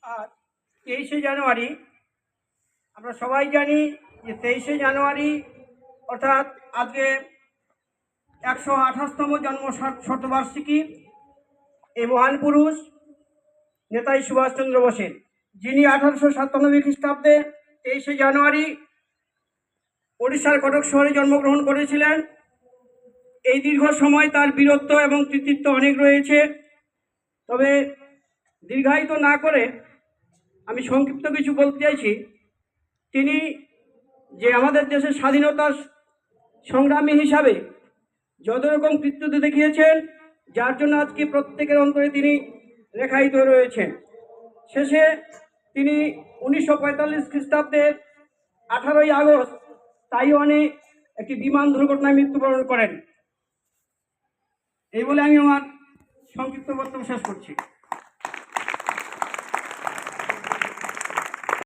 আর 23শে জানুয়ারি আমরা সবাই জানি যে 23শে জানুয়ারি অর্থাৎ আজকে 128তম জন্ম শতবার্ষিকী এই মহান পুরুষ নেতাজি সুভাষচন্দ্র বোসের, যিনি 1897 খ্রিস্টাব্দে 23শে জানুয়ারি ওড়িশার কটক শহরে জন্মগ্রহণ করেছিলেন। এই দীর্ঘ সময় তার বীরত্ব এবং কৃতিত্ব অনেক রয়েছে। তবে দীর্ঘায়িত না করে আমি সংক্ষিপ্ত কিছু বলতে চাইছি। তিনি যে আমাদের দেশের স্বাধীনতার সংগ্রামী হিসাবে যত রকম কৃতিত্ব দেখিয়েছেন, যার জন্য আজকে প্রত্যেকের অন্তরে তিনি রেখায়িত রয়েছেন। শেষে তিনি 1945 খ্রিস্টাব্দের 18ই আগস্ট তাইওয়ানে একটি বিমান দুর্ঘটনায় মৃত্যুবরণ করেন। এই বলে আমি আমার সংক্ষিপ্ত বক্তব্য শেষ করছি।